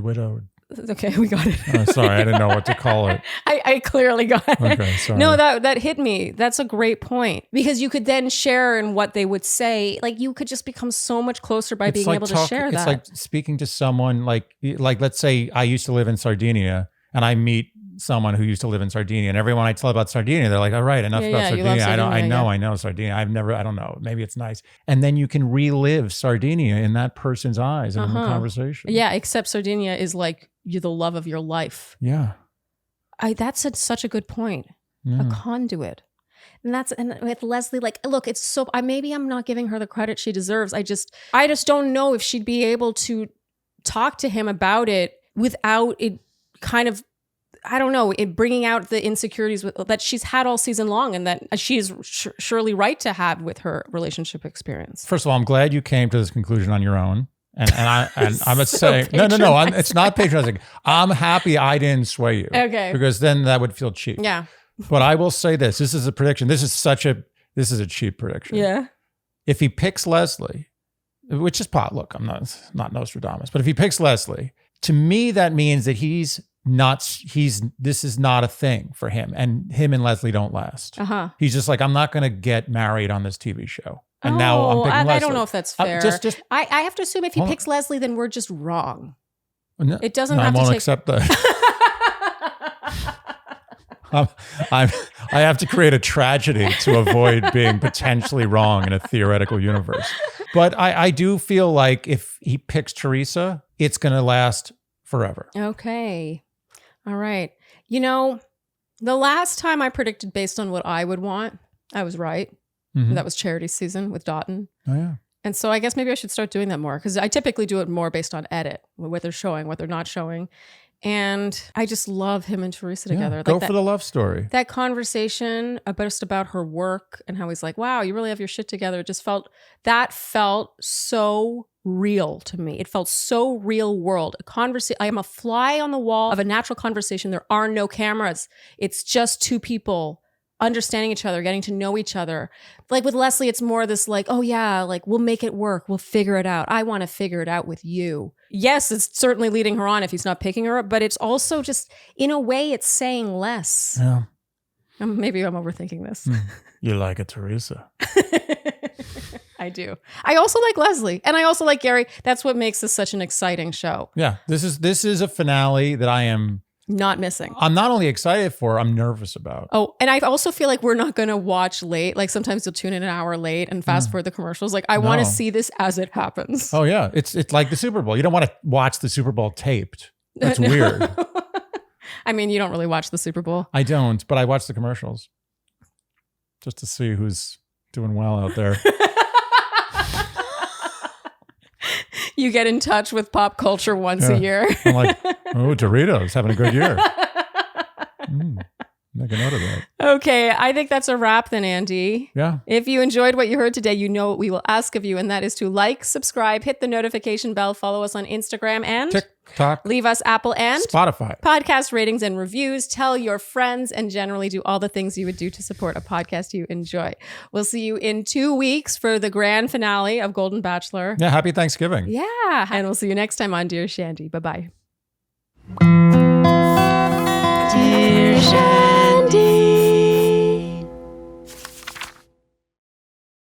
widowed. Okay, we got it. Oh, sorry, I didn't know what to call it. I clearly got it. Okay, sorry. No, that hit me. That's a great point. Because you could then share in what they would say. Like you could just become so much closer by being able to share that. It's like speaking to someone like let's say I used to live in Sardinia and I meet someone who used to live in Sardinia, and everyone I tell about Sardinia, they're like, all right, enough about Sardinia. I know Sardinia. I don't know. Maybe it's nice. And then you can relive Sardinia in that person's eyes and in the conversation. Yeah, except Sardinia is like you're the love of your life. Yeah. That's such a good point. A conduit. And with Leslie, like, look, it's so, maybe I'm not giving her the credit she deserves. I just don't know if she'd be able to talk to him about it without it kind of, I don't know, it bringing out the insecurities that she's had all season long and that she is surely right to have with her relationship experience. First of all, I'm glad you came to this conclusion on your own. And I'm saying no. It's not patronizing. I'm happy I didn't sway you. Okay. Because then that would feel cheap. Yeah. But I will say this. This is a prediction. This is a cheap prediction. Yeah. If he picks Leslie, which is pot. Look, I'm not Nostradamus, but if he picks Leslie, to me that means that this is not a thing for him, and him and Leslie don't last. He's just like, I'm not going to get married on this TV show. And now I'm picking Leslie. I don't know if that's fair. I have to assume if he picks Leslie, then we're just wrong. No, it doesn't have to I won't take... accept that. I have to create a tragedy to avoid being potentially wrong in a theoretical universe. But I do feel like if he picks Theresa, it's going to last forever. Okay. All right. You know, the last time I predicted based on what I would want, I was right. Mm-hmm. That was charity season with Dotton. Oh, yeah. And so I guess maybe I should start doing that more, because I typically do it more based on edit, what they're showing, what they're not showing. And I just love him and Theresa together. Yeah, go for the love story. That conversation about her work and how he's like, wow, you really have your shit together. It just felt so real to me. It felt so real world. I am a fly on the wall of a natural conversation. There are no cameras. It's just two people understanding each other, getting to know each other. Like with Leslie, it's more this like, oh yeah, like we'll make it work. We'll figure it out. I want to figure it out with you. Yes, it's certainly leading her on if he's not picking her up, but it's also just, in a way, it's saying less. Yeah. Maybe I'm overthinking this. You like it, Theresa. I do. I also like Leslie, and I also like Gary. That's what makes this such an exciting show. Yeah, this is a finale that I am not missing. I'm not only excited for, I'm nervous about. Oh, and I also feel like we're not going to watch late. Like sometimes you'll tune in an hour late and fast forward the commercials. Like I want to see this as it happens. Oh yeah, it's like the Super Bowl. You don't want to watch the Super Bowl taped. That's weird. I mean, you don't really watch the Super Bowl. I don't, but I watch the commercials just to see who's doing well out there. You get in touch with pop culture once a year. I'm like, oh, Doritos having a good year. Make a note of that. Okay, I think that's a wrap then, Andy. Yeah. If you enjoyed what you heard today, you know what we will ask of you, and that is to like, subscribe, hit the notification bell, follow us on Instagram, and TikTok, leave us Apple and Spotify podcast ratings and reviews. Tell your friends, and generally do all the things you would do to support a podcast you enjoy. We'll see you in 2 weeks for the grand finale of Golden Bachelor. Yeah, happy Thanksgiving. Yeah, and we'll see you next time on Dear Shandy. Bye-bye.